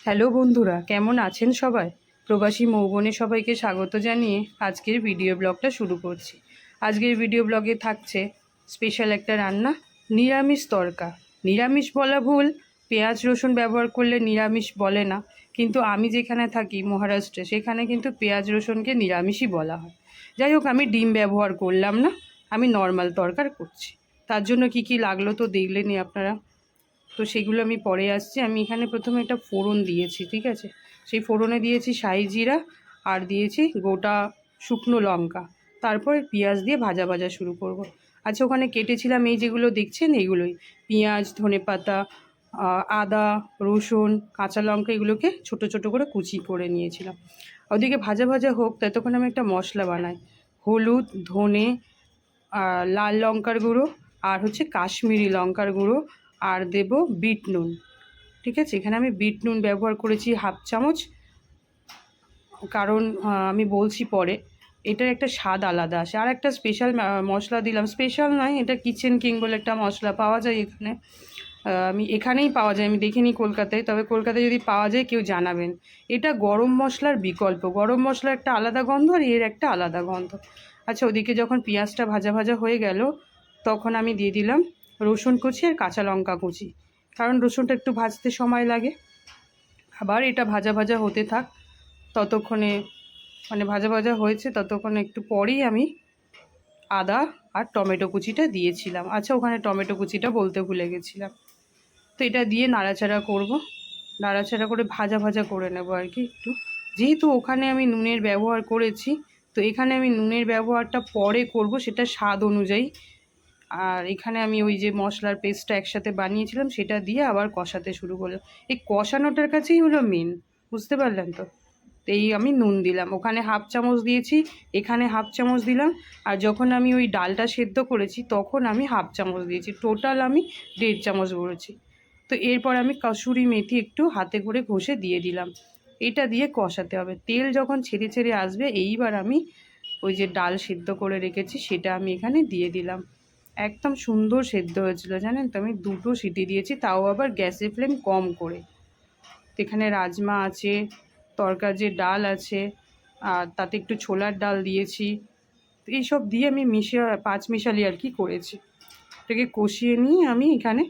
Hello বন্ধুরা, কেমন আছেন সবাই? প্রবাসী মৌবনে সবাইকে স্বাগত জানিয়ে আজকের ভিডিও ব্লগটা শুরু করছি। আজকের ভিডিও ব্লগে থাকছে স্পেশাল একটা রান্না, নিরামিষ তড়কা। নিরামিষ বলা ভুল, পেঁয়াজ রসুন ব্যবহার করলে নিরামিষ বলে না, কিন্তু আমি যেখানে থাকি মহারাষ্ট্রে, সেখানে কিন্তু পেঁয়াজ রসুনকে নিরামিষই বলা হয়। যাই হোক, আমি ডিম ব্যবহার করলাম না, আমি নর্মাল তড়কা করছি। তার জন্য কি কি লাগলো তো দেখলেনই আপনারা, তো সেগুলো আমি পরে আসছি। আমি এখানে প্রথমে একটা ফোড়ন দিয়েছি, ঠিক আছে? সেই ফোড়নে দিয়েছি শাহি জিরা আর দিয়েছি গোটা শুকনো লঙ্কা। তারপর পেঁয়াজ দিয়ে ভাজা ভাজা শুরু করব। আচ্ছা, ওখানে কেটেছিলাম এই যেগুলো দেখছেন, এইগুলোই পেঁয়াজ, ধনেপাতা, আদা, রসুন, কাঁচা লঙ্কা, এগুলোকে ছোট ছোট করে কুচি করে নিয়েছিলাম। ওদিকে ভাজা ভাজা হোক, ততক্ষণ আমি একটা মশলা বানাই। হলুদ, ধনে, লাল লঙ্কার গুঁড়ো, আর হচ্ছে কাশ্মীরি লঙ্কার গুঁড়ো, আর দেব বিট নুন। ঠিক আছে, এখানে আমি বিট নুন ব্যবহার করেছি হাফ চামচ, কারণ আমি বলছি পরে, এটার একটা স্বাদ আলাদা আসে। আর একটা স্পেশাল মশলা দিলাম, স্পেশাল নয়, এটা কিচেন কিং বলে একটা মশলা পাওয়া যায় এখানে। আমি এখানেই পাওয়া যায়, আমি দেখিনি কলকাতায়, তবে কলকাতায় যদি পাওয়া যায় কেউ জানাবেন। এটা গরম মশলার বিকল্প, গরম মশলার একটা আলাদা গন্ধ আর এর একটা আলাদা গন্ধ। আচ্ছা, ওদিকে যখন পেঁয়াজটা ভাজা ভাজা হয়ে গেল, তখন আমি দিয়ে দিলাম রসুন কুচি আর কাঁচা লঙ্কা কুচি, কারণ রসুনটা একটু ভাজতে সময় লাগে। আবার এটা ভাজা ভাজা হতে থাক, ততক্ষণে মানে ভাজা ভাজা হয়েছে, ততক্ষণে একটু পরেই আমি আদা আর টমেটো কুচিটা দিয়েছিলাম। আচ্ছা, ওখানে টমেটো কুচিটা বলতে ভুলে গেছিলাম। তো এটা দিয়ে নাড়াচাড়া করব, নাড়াচাড়া করে ভাজা ভাজা করে নেব আর কি একটু। যেহেতু ওখানে আমি নুনের ব্যবহার করেছি, তো এখানে আমি নুনের ব্যবহারটা পরে করব, সেটা স্বাদ অনুযায়ী। আর এখানে আমি ওই যে মশলার পেস্টটা একসাথে বানিয়েছিলাম, সেটা দিয়ে আবার কষাতে শুরু করলাম। এই কষানোটার কাছেই হলো মেন, বুঝতে পারলেন তো? তো এই আমি নুন দিলাম, ওখানে হাফ চামচ দিয়েছি, এখানে হাফ চামচ দিলাম। আর যখন আমি ওই ডালটা সেদ্ধ করেছি, তখন আমি হাফ চামচ দিয়েছি, টোটাল আমি 1.5 চামচ বলেছি। তো এরপর আমি কসুরি মেথি একটু হাতে করে ঘষে দিয়ে দিলাম। এটা দিয়ে কষাতে হবে। তেল যখন ছেড়ে ছেড়ে আসবে, এইবার আমি ওই যে ডাল সেদ্ধ করে রেখেছি, সেটা আমি এখানে দিয়ে দিলাম। একদম সুন্দর সেদ্ধ হয়েছিল, জানেন তো? আমি 2টো সিটি দিয়েছি, তাও আবার গ্যাসের ফ্লেম কম করে। এখানে রাজমা আছে, তরকার যে ডাল আছে, আর তাতে একটু ছোলার ডাল দিয়েছি। এইসব দিয়ে আমি পাঁচ মিশালি আর কি করেছি। এটাকে কষিয়ে নিয়ে আমি এখানে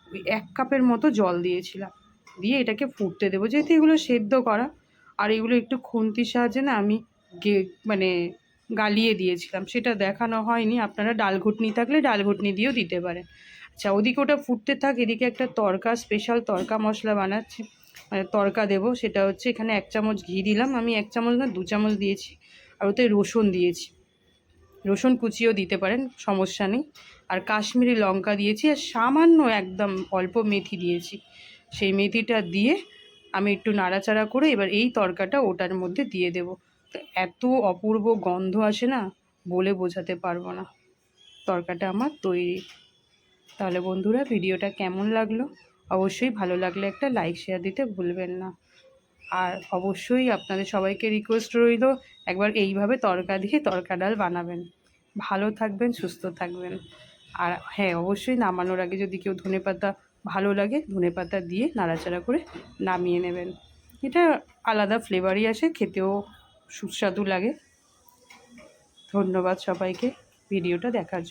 ওই 1 কাপের মতো জল দিয়েছিলাম, দিয়ে এটাকে ফুটতে দেবো, যেহেতু এগুলো সেদ্ধ করা। আর এগুলো একটু খুন্তির সাহায্যে না আমি মানে গালিয়ে দিয়েছিলাম, সেটা দেখানো হয়নি। আপনারা ডাল ঘুটনি থাকলে ডাল ঘুটনি দিয়েও দিতে পারেন। আচ্ছা, ওদিকে ওটা ফুটতে থাক, এদিকে একটা তড়কা, স্পেশাল তড়কা মশলা বানাচ্ছি, মানে তড়কা দেবো। সেটা হচ্ছে, এখানে 1 চামচ ঘি দিলাম, আমি 1 চামচ না 2 চামচ দিয়েছি। আর ওতে রসুন দিয়েছি, রসুন কুচিও দিতে পারেন, সমস্যা নেই। আর কাশ্মীরি লঙ্কা দিয়েছি, আর সামান্য একদম অল্প মেথি দিয়েছি। সেই মেথিটা দিয়ে আমি একটু নাড়াচাড়া করে এবার এই তড়কাটা ওটার মধ্যে দিয়ে দেব। তো এত অপূর্ব গন্ধ আসে না, বলে বোঝাতে পারবো না। তড়কাটা আমার তৈরি। তাহলে বন্ধুরা, ভিডিওটা কেমন লাগলো? অবশ্যই ভালো লাগলে একটা লাইক শেয়ার দিতে ভুলবেন না। আর অবশ্যই আপনাদের সবাইকে রিকোয়েস্ট রইল, একবার এইভাবে তড়কা দিয়ে তড়কা ডাল বানাবেন। ভালো থাকবেন, সুস্থ থাকবেন। আর হ্যাঁ, অবশ্যই নামানোর আগে যদি কেউ ধনেপাতা ভালো লাগে, ধনেপাতা দিয়ে নাড়াচাড়া করে নামিয়ে নেবেন। এটা আলাদা ফ্লেভারই আসে, খেতেও সুস্বাদু লাগে। ধন্যবাদ সবাইকে ভিডিওটা দেখার জন্য।